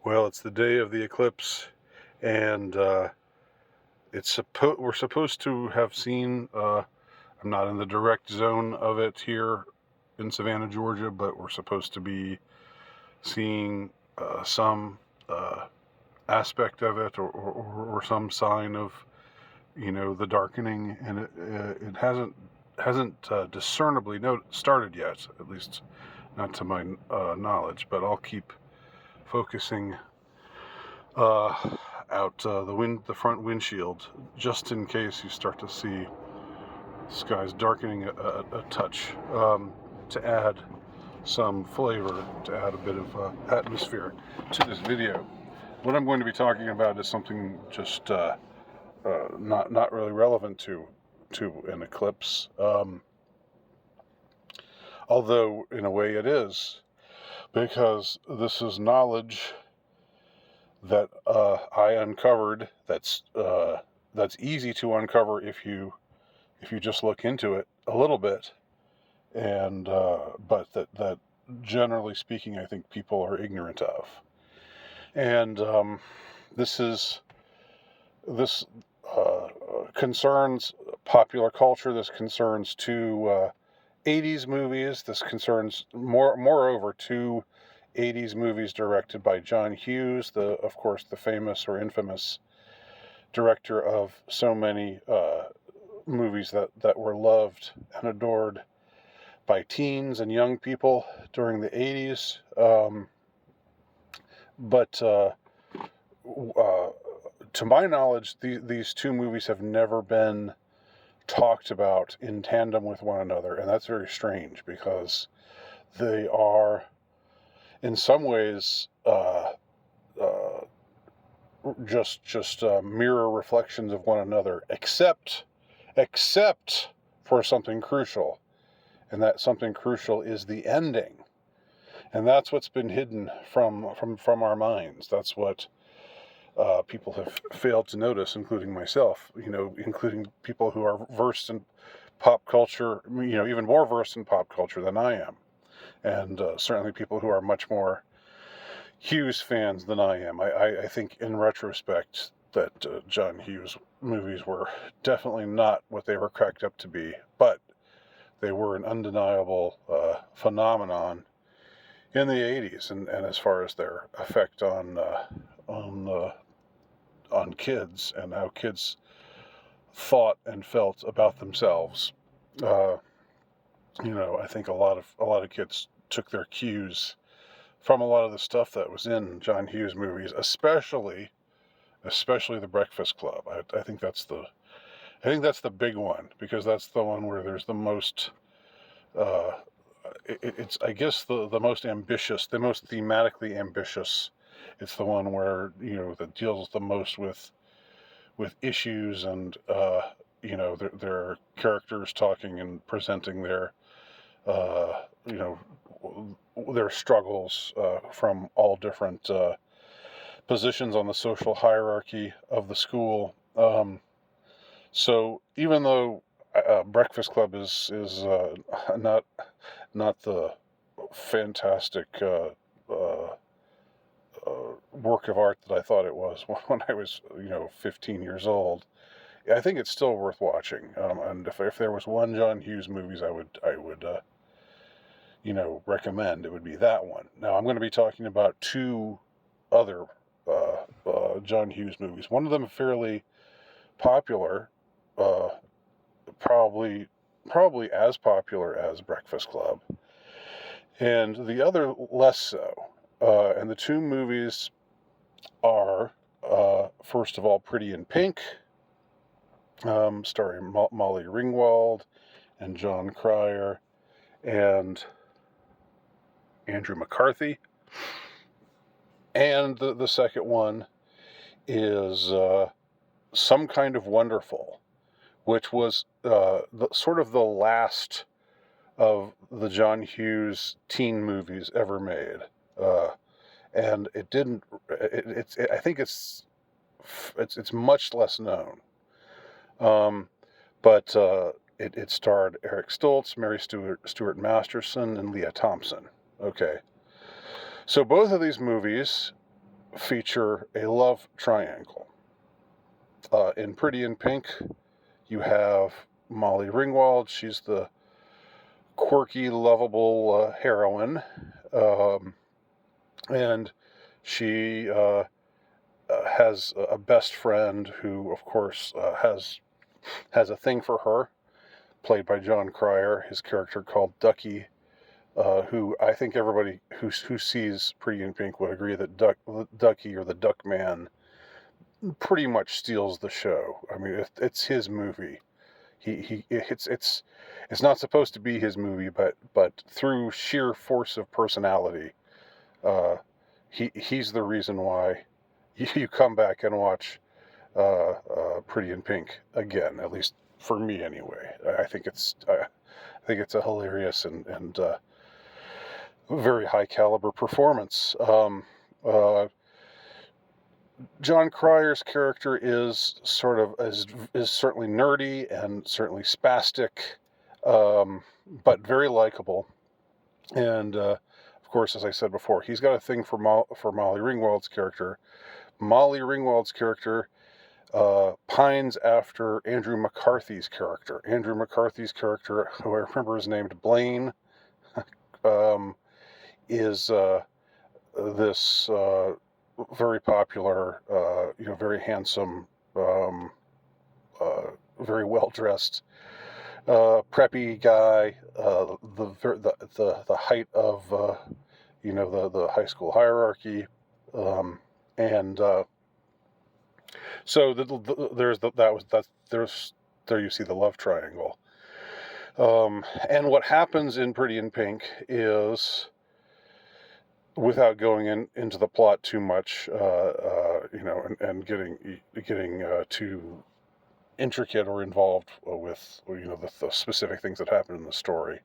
Well, it's the day of the eclipse, and we're supposed to have seen. I'm not in the direct zone of it here in Savannah, Georgia, but we're supposed to be seeing some uh, aspect of it, or some sign of the darkening, and it hasn't discernibly started yet, at least not to my knowledge. But I'll keep focusing uh, out the front windshield, just in case you start to see the skies darkening a touch, to add some flavor, to add a bit of atmosphere to this video. What I'm going to be talking about is something just not really relevant to an eclipse, although in a way it is, because this is knowledge that I uncovered. That's easy to uncover if you just look into it a little bit, and but that generally speaking, I think people are ignorant of. And this is this concerns popular culture. This concerns two 80s movies. This concerns moreover two 80s movies directed by John Hughes, of course the famous or infamous director of so many movies that were loved and adored by teens and young people during the 80s. But to my knowledge, these two movies have never been talked about in tandem with one another, and that's very strange because they are, in some ways, just mirror reflections of one another, except for something crucial, and that something crucial is the ending, and that's what's been hidden from our minds. That's what people have failed to notice, including myself. Including people who are versed in pop culture. Even more versed in pop culture than I am, and certainly people who are much more Hughes fans than I am. I think, in retrospect, that John Hughes movies were definitely not what they were cracked up to be, but they were an undeniable phenomenon in the 80s, and as far as their effect on kids and how kids thought and felt about themselves. Uh, I think a lot of kids took their cues from a lot of the stuff that was in John Hughes movies, especially The Breakfast Club. I think that's the big one, because that's the one where there's the most. It's, I guess, the most ambitious, the most thematically ambitious. It's the one where that deals the most with issues, and their characters talking and presenting uh, you know their struggles from all different positions on the social hierarchy of the school. So even though Breakfast Club is not the fantastic work of art that I thought it was when I was 15 years old, I think it's still worth watching. And if there was one John Hughes movies I would recommend, it would be that one. Now I'm going to be talking about two other John Hughes movies. One of them fairly popular, uh, probably as popular as Breakfast Club, and the other less so. And the two movies are, first of all, Pretty in Pink, starring Molly Ringwald and John Cryer and Andrew McCarthy. And the second one is Some Kind of Wonderful, which was sort of the last of the John Hughes teen movies ever made. And it didn't. I think it's much less known. But it starred Eric Stoltz, Mary Stuart Masterson, and Leah Thompson. Okay, so both of these movies feature a love triangle. In Pretty in Pink, you have Molly Ringwald. She's the quirky, lovable heroine, and she has a best friend who, of course, has a thing for her, played by John Cryer. His character called Ducky, who I think everybody who sees Pretty in Pink would agree that Ducky, or the Duck Man, pretty much steals the show. I mean, it's his movie. It's not supposed to be his movie, but through sheer force of personality, he's the reason why you come back and watch Pretty in Pink again. At least for me, anyway. I think it's a hilarious and very high caliber performance. John Cryer's character is certainly nerdy and certainly spastic, but very likable. And of course, as I said before, he's got a thing for Molly Ringwald's character. Molly Ringwald's character pines after Andrew McCarthy's character. Andrew McCarthy's character, who I remember is named Blaine, is this very popular, very handsome, very well dressed, preppy guy. The height of the high school hierarchy, and so there you see the love triangle. And what happens in Pretty in Pink is, without going into the plot too much, and getting too intricate or involved with the specific things that happen in the story,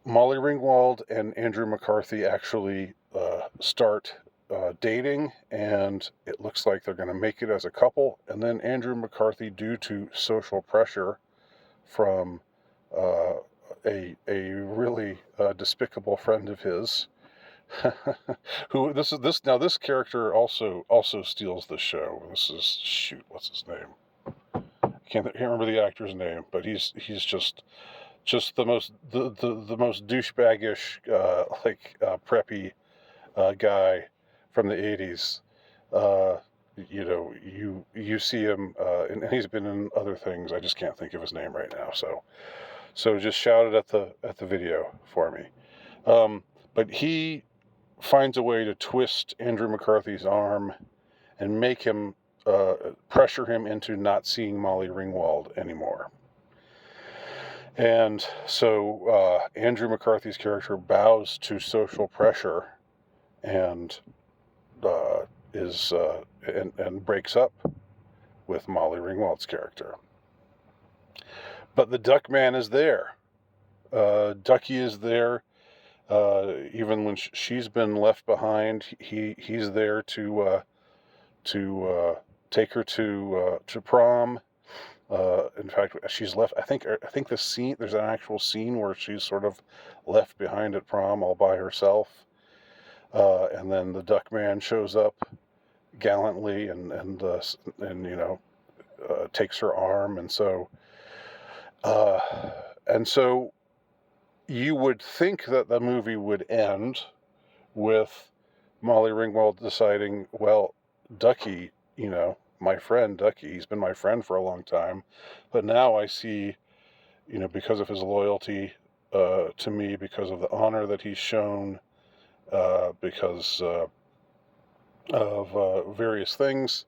Molly Ringwald and Andrew McCarthy actually start dating, and it looks like they're going to make it as a couple. And then Andrew McCarthy, due to social pressure from a really despicable friend of his, who this character also steals the show. This is, what's his name? Can't remember the actor's name, but he's just the most douchebaggish preppy guy from the 80s. You see him, and he's been in other things. I just can't think of his name right now. So just shout it at the video for me. But he finds a way to twist Andrew McCarthy's arm and make him pressure him into not seeing Molly Ringwald anymore. And so Andrew McCarthy's character bows to social pressure and and breaks up with Molly Ringwald's character. But the Duck Man is there. Ducky is there. Even when she's been left behind, he's there to take her to prom. In fact, she's left. I think the scene. There's an actual scene where she's sort of left behind at prom all by herself, and then the Duck Man shows up gallantly and takes her arm, and so you would think that the movie would end with Molly Ringwald deciding, well, Ducky, my friend Ducky, he's been my friend for a long time, but now I see, because of his loyalty to me, because of the honor that he's shown, because of various things,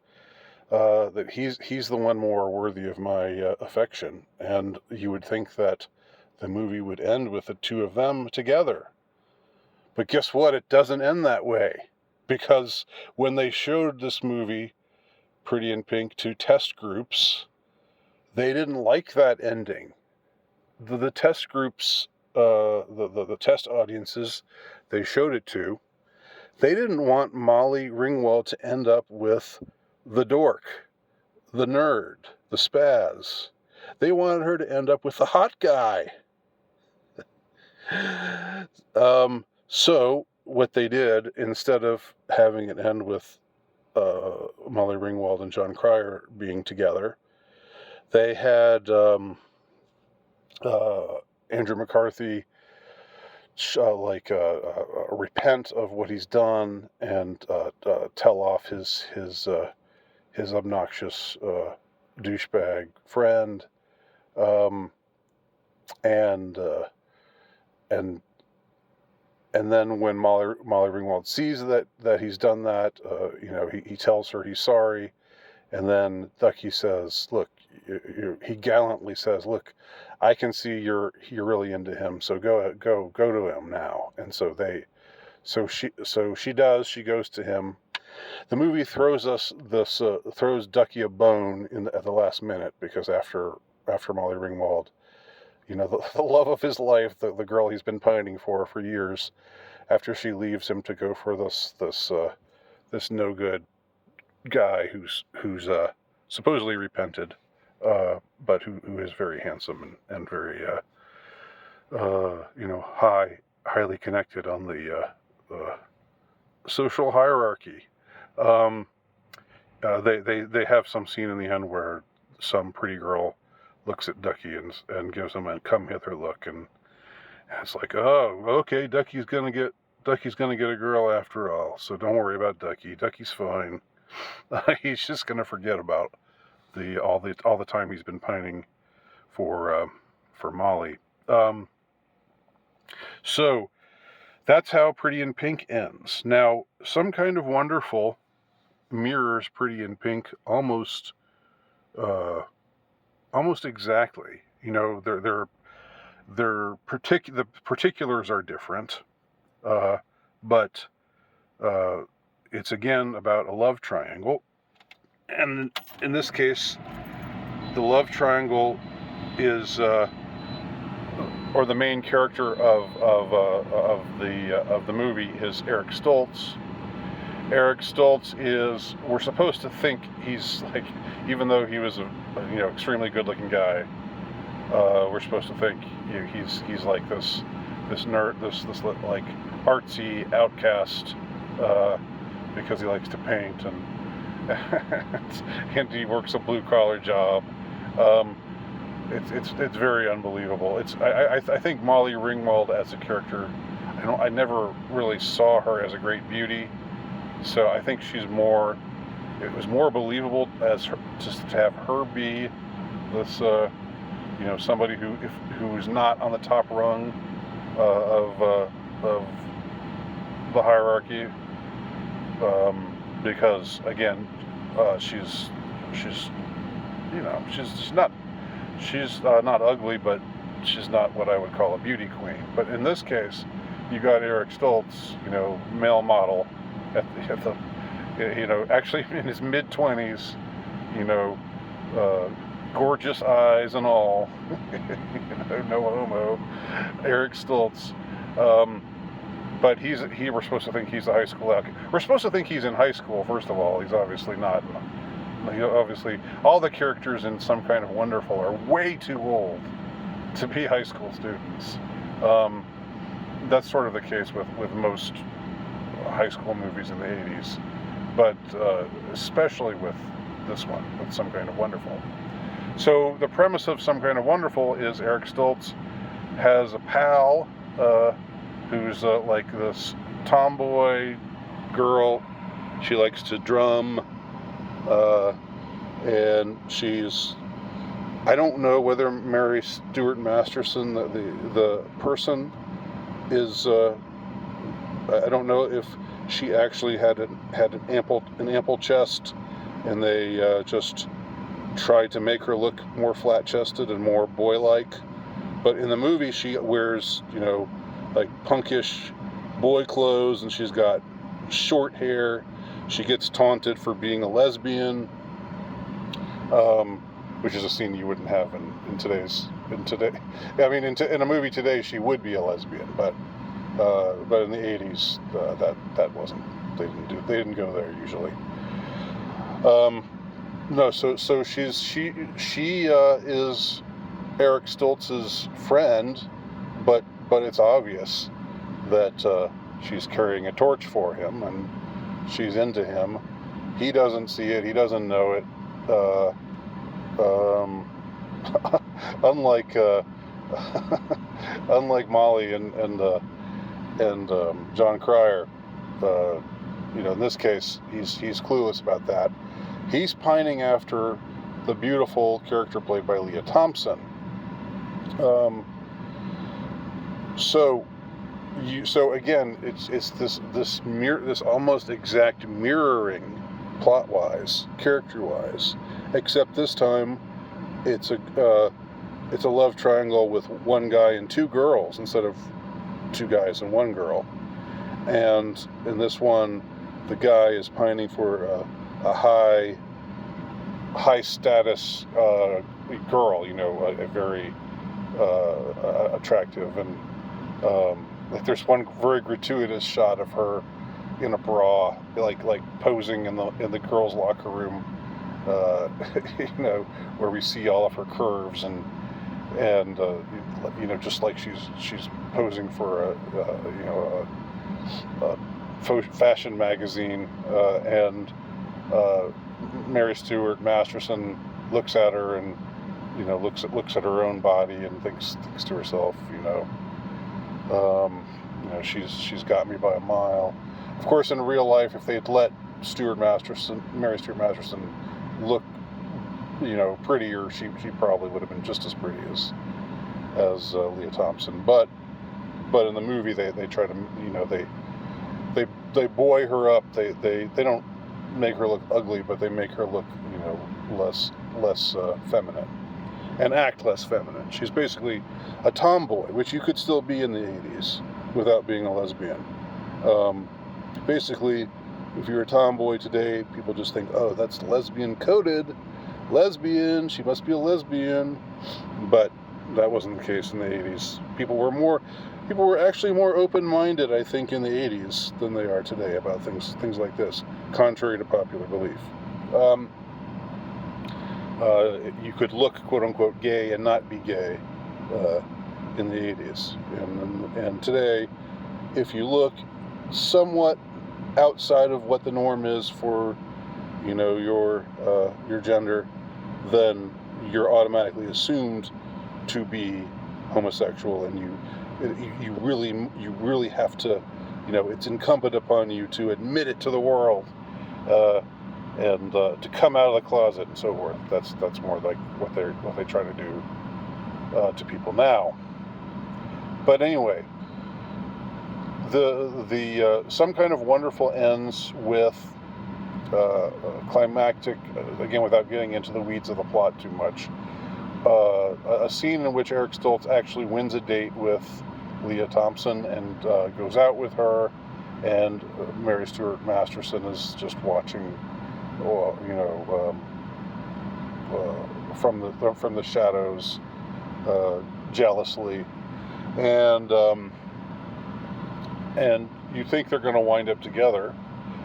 that he's the one more worthy of my affection. And you would think that the movie would end with the two of them together. But guess what? It doesn't end that way. Because when they showed this movie, Pretty in Pink, to test groups, they didn't like that ending. The test groups, the test audiences they showed it to, they didn't want Molly Ringwald to end up with the dork, the nerd, the spaz. They wanted her to end up with the hot guy. So what they did, instead of having it end with Molly Ringwald and John Cryer being together, they had Andrew McCarthy repent of what he's done and tell off his obnoxious douchebag friend, and then when Molly Ringwald sees that he's done that, he tells her he's sorry, and then Ducky says, "Look," he gallantly says, "Look, I can see you're really into him, so go to him now." And so she does. She goes to him. The movie throws Ducky a bone at the last minute, because after Molly Ringwald, the love of his life, the girl he's been pining for years, after she leaves him to go for this no good guy who's supposedly repented, but who is very handsome and very highly connected on the social hierarchy. They have some scene in the end where some pretty girl looks at Ducky and gives him a "come hither" look, and it's like, oh, okay, Ducky's gonna get a girl after all, so don't worry about Ducky. Ducky's fine. He's just gonna forget about all the time he's been pining for Molly. So that's how Pretty in Pink ends. Now, Some Kind of Wonderful mirrors Pretty in Pink almost exactly. The particulars are different, but it's again about a love triangle, and in this case, the love triangle is, or the main character of the movie is Eric Stoltz. Eric Stoltz is, we're supposed to think he's like, even though he was a extremely good-looking guy, we're supposed to think he's like this nerd, this like artsy outcast, because he likes to paint and he works a blue-collar job. It's very unbelievable. I think Molly Ringwald as a character, I never really saw her as a great beauty, so I think it was more believable as just to have her be this somebody who's not on the top rung of the hierarchy, because again, she's not ugly, but she's not what I would call a beauty queen. But in this case, you got Eric Stoltz, male model, actually in his mid-20s, gorgeous eyes and all, no homo, Eric Stoltz. But we're supposed to think he's a high school actor. We're supposed to think he's in high school, first of all. He's obviously not. Obviously, all the characters in Some Kind of Wonderful are way too old to be high school students. That's sort of the case with most high school movies in the 80s, but especially with this one, with Some Kind of Wonderful. So the premise of Some Kind of Wonderful is Eric Stoltz has a pal who's like this tomboy girl. She likes to drum. And I don't know whether Mary Stuart Masterson, the person, is, I don't know if she actually had an ample chest, and they just tried to make her look more flat-chested and more boy-like. But in the movie, she wears, like punkish boy clothes, and she's got short hair. She gets taunted for being a lesbian, which is a scene you wouldn't have in today. I mean, in a movie today, she would be a lesbian, but in the 80s, that wasn't. They didn't go there usually. No, so she is Eric Stoltz's friend, but it's obvious that she's carrying a torch for him, and she's into him. He doesn't see it. He doesn't know it. Unlike unlike Molly and John Cryer, in this case, he's clueless about that. He's pining after the beautiful character played by Leah Thompson. So again, it's this almost exact mirroring, plot-wise, character-wise, except this time it's a love triangle with one guy and two girls instead of two guys and one girl. And in this one, the guy is pining for a high status girl, a very attractive, and there's one very gratuitous shot of her in a bra, like posing in the girls' locker room, where we see all of her curves and just like she's posing for a fashion magazine, and Mary Stuart Masterson looks at her and looks at her own body and thinks to herself, she's got me by a mile. Of course, in real life, if they'd let Mary Stuart Masterson look, prettier, she probably would have been just as pretty as Leah Thompson. But in the movie, they try to, they boy her up. They don't make her look ugly, but they make her look, less feminine, and act less feminine. She's basically a tomboy, which you could still be in the 80s without being a lesbian. Basically, if you're a tomboy today, people just think, oh, that's lesbian coded. Lesbian, she must be a lesbian. But that wasn't the case in the 80s. People were actually more open-minded, I think, in the 80s than they are today about things like this, contrary to popular belief. You could look, quote-unquote, gay and not be gay in the 80s. And today, if you look somewhat outside of what the norm is for, your gender, then you're automatically assumed to be homosexual, and you really have to, it's incumbent upon you to admit it to the world, and to come out of the closet and so forth. That's more like what they try to do to people now. But anyway, the Some Kind of Wonderful ends with climactic, again, without getting into the weeds of the plot too much, a scene in which Eric Stoltz actually wins a date with Leah Thompson and goes out with her, and Mary Stuart Masterson is just watching, from the shadows, jealously, and you think they're going to wind up together,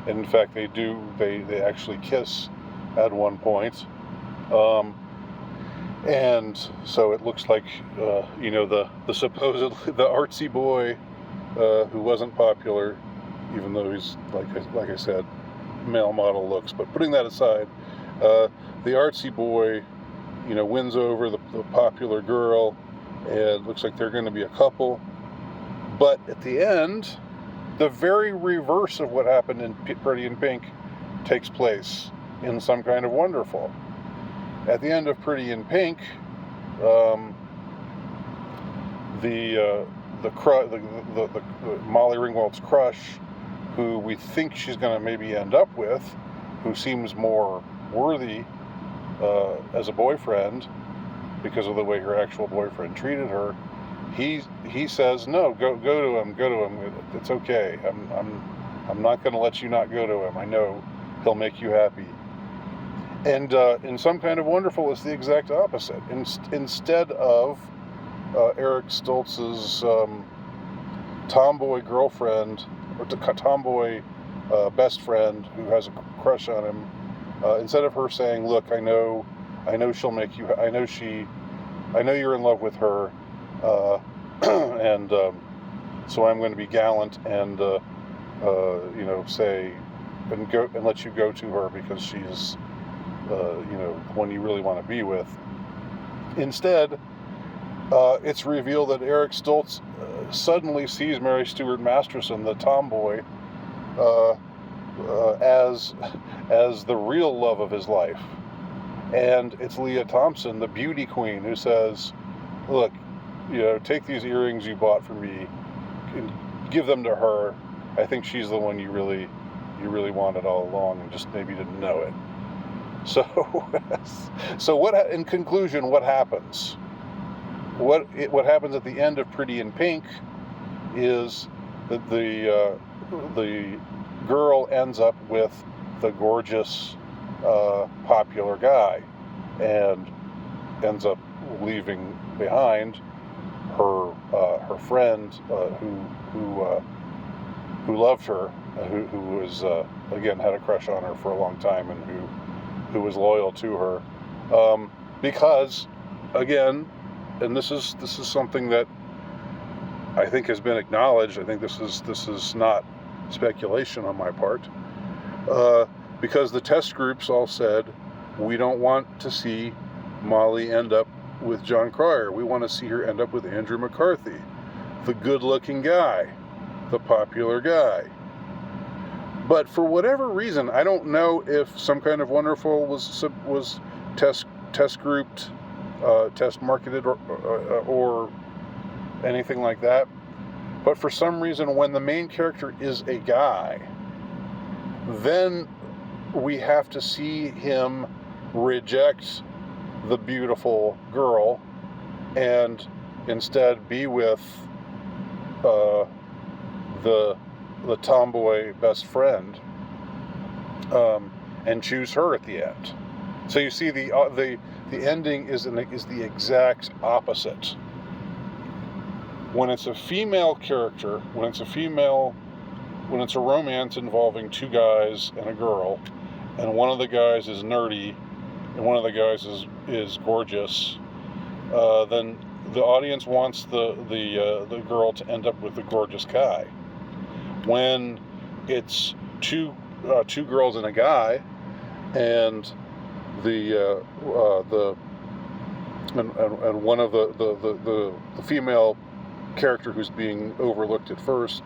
and in fact they do. They actually kiss at one point, and so it looks like the supposedly the artsy boy who wasn't popular, even though he's like I said, male model looks. But putting that aside, the artsy boy, wins over the popular girl, and it looks like they're going to be a couple. But at the end, the very reverse of what happened in Pretty in Pink takes place in Some Kind of Wonderful. At the end of Pretty in Pink, the Molly Ringwald's crush, who we think she's going to maybe end up with, who seems more worthy as a boyfriend because of the way her actual boyfriend treated her, he says, no, go to him, it's okay, I'm not going to let you not go to him, I know he'll make you happy. And in Some Kind of Wonderful, it's the exact opposite. Instead of Eric Stoltz's tomboy girlfriend, or tomboy best friend who has a crush on him, instead of her saying, look, I know she'll make you, I know you're in love with her, and so I'm going to be gallant and say and go and let you go to her because she's the one you really want to be with. Instead, it's revealed that Eric Stoltz suddenly sees Mary Stuart Masterson, the tomboy, as the real love of his life. And it's Leah Thompson, the beauty queen, who says, look, take these earrings you bought for me and give them to her. I think she's the one you really wanted all along and just maybe didn't know it. So, in conclusion, what happens? What happens at the end of Pretty in Pink is that the girl ends up with the gorgeous, popular guy, and ends up leaving behind her friend who loved her, who was again had a crush on her for a long time, and who was loyal to her, because again, and this is something that I think has been acknowledged. I think this is not speculation on my part, because the test groups all said, we don't want to see Molly end up with Jon Cryer. We want to see her end up with Andrew McCarthy, the good-looking guy, the popular guy. But for whatever reason, I don't know if Some Kind of Wonderful was test grouped, test marketed, or anything like that. But for some reason, when the main character is a guy, then we have to see him reject the beautiful girl and instead be with the tomboy best friend, and choose her at the end. So you see, the ending is the exact opposite. When it's a female character, when it's a romance involving two guys and a girl, and one of the guys is nerdy and one of the guys is gorgeous, then the audience wants the girl to end up with the gorgeous guy. When it's two girls and a guy, and one of the female character who's being overlooked at first,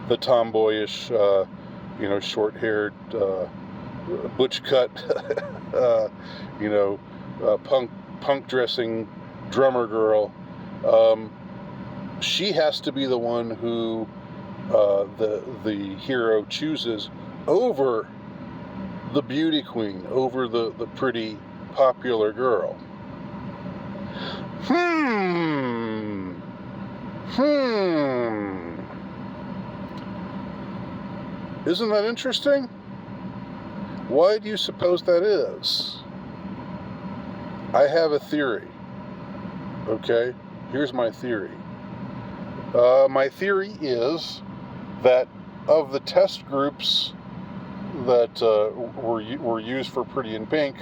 the tomboyish, short-haired, butch-cut, punk dressing drummer girl, she has to be the one who the hero chooses over the beauty queen, over the pretty popular girl. Isn't that interesting? Why do you suppose that is? I have a theory. Okay? Here's my theory. My theory is that of the test groups that were used for Pretty in Pink,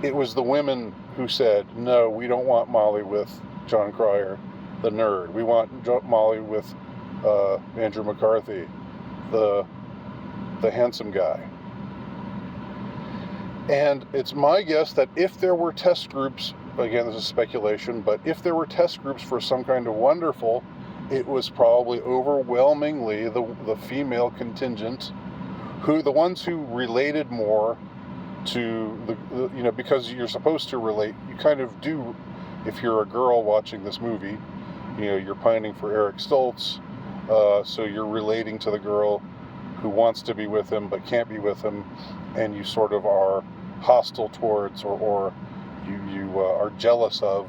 it was the women who said, no, we don't want Molly with Jon Cryer, the nerd. We want Molly with Andrew McCarthy, the handsome guy. And it's my guess that if there were test groups, again, this is speculation, but if there were test groups for Some Kind of Wonderful, it was probably overwhelmingly the female contingent, the ones who related more to because you're supposed to relate. You kind of do, if you're a girl watching this movie, you're pining for Eric Stoltz, so you're relating to the girl who wants to be with him but can't be with him, and you sort of are hostile towards, or you are jealous of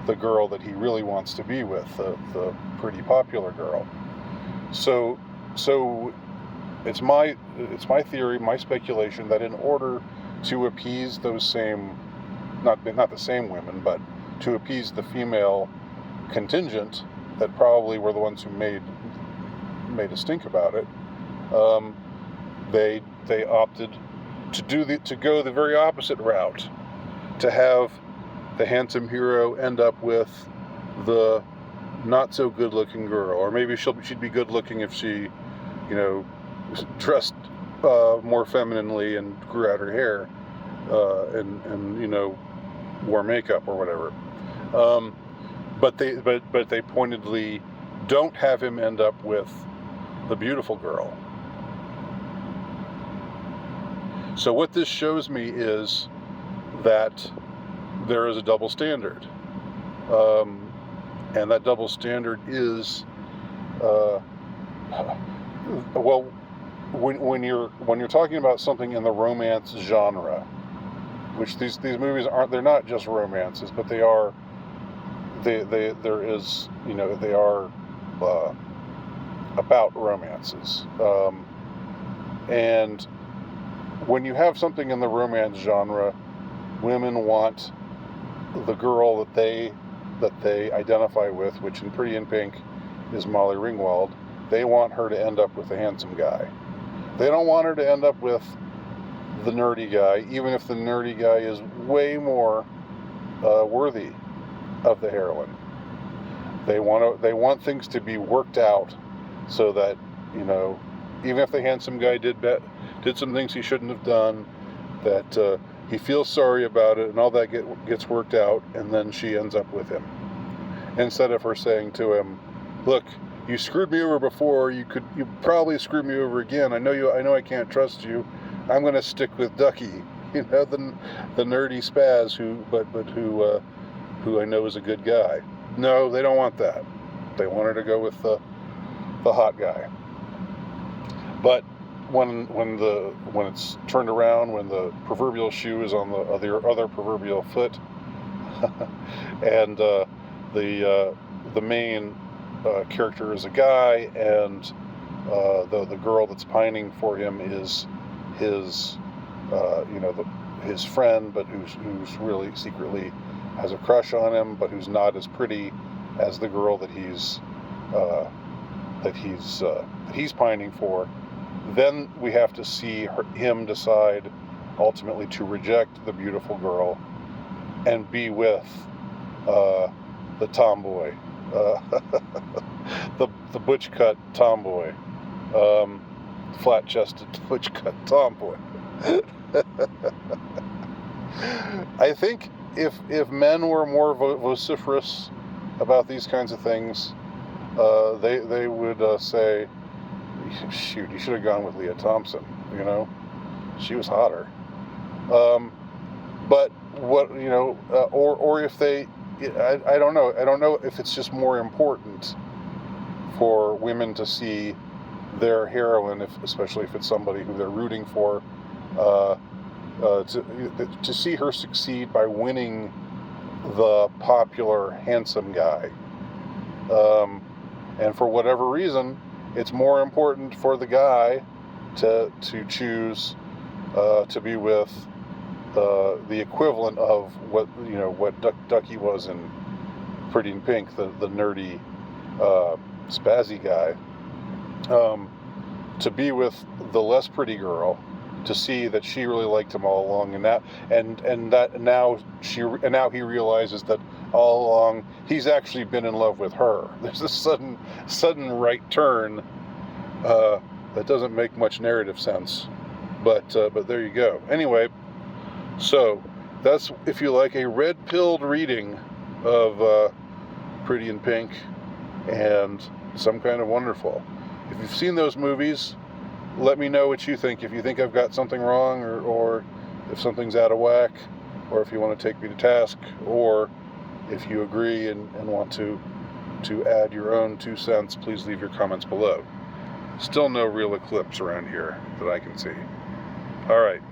the girl that he really wants to be with, the pretty popular girl. So it's my theory, my speculation, that in order to appease those same, not the same women, but to appease the female contingent that probably were the ones who made a stink about it, they opted to go the very opposite route, to have the handsome hero end up with the not so good looking girl, or maybe she'd be good looking if she, you know, dressed more femininely and grew out her hair, and you know, wore makeup or whatever. But they pointedly don't have him end up with the beautiful girl. So what this shows me is that there is a double standard, and that double standard is, well, when you're talking about something in the romance genre, which these movies aren't, they're not just romances, but they are. There is, you know, they are about romances, and when you have something in the romance genre, women want the girl that they identify with, which in Pretty in Pink is Molly Ringwald. They want her to end up with a handsome guy. They don't want her to end up with the nerdy guy, even if the nerdy guy is way more worthy of the heroine. They want things to be worked out so that, you know, even if the handsome guy did some things he shouldn't have done, that he feels sorry about it, and all that gets worked out, and then she ends up with him. Instead of her saying to him, "Look, you screwed me over before. You probably screw me over again. I know I can't trust you. I'm going to stick with Ducky, you know, the nerdy spaz who I know is a good guy." No, they don't want that. They want her to go with the hot guy. But when it's turned around, when the proverbial shoe is on the other proverbial foot, and the main character is a guy, and the girl that's pining for him is his his friend, but who's really secretly has a crush on him, but who's not as pretty as the girl that he's pining for. Then we have to see him decide ultimately to reject the beautiful girl and be with the tomboy, the butch-cut tomboy, flat-chested butch-cut tomboy. I think if men were more vociferous about these kinds of things, they would say, "Shoot, you should have gone with Leah Thompson. You know, she was hotter." But what, you know, or if they, I don't know. I don't know if it's just more important for women to see their heroine, especially if it's somebody who they're rooting for, to see her succeed by winning the popular handsome guy. And for whatever reason, it's more important for the guy to choose to be with the equivalent of what Ducky was in Pretty in Pink, the nerdy spazzy guy, to be with the less pretty girl, to see that she really liked him all along, and now he realizes that all along he's actually been in love with her. There's this sudden right turn that doesn't make much narrative sense, but there you go. Anyway, so that's, if you like, a red-pilled reading of Pretty in Pink and Some Kind of Wonderful. If you've seen those movies, let me know what you think. If you think I've got something wrong, or if something's out of whack, or if you want to take me to task, or if you agree and want to add your own 2 cents, please leave your comments below. Still no real eclipse around here that I can see. All right.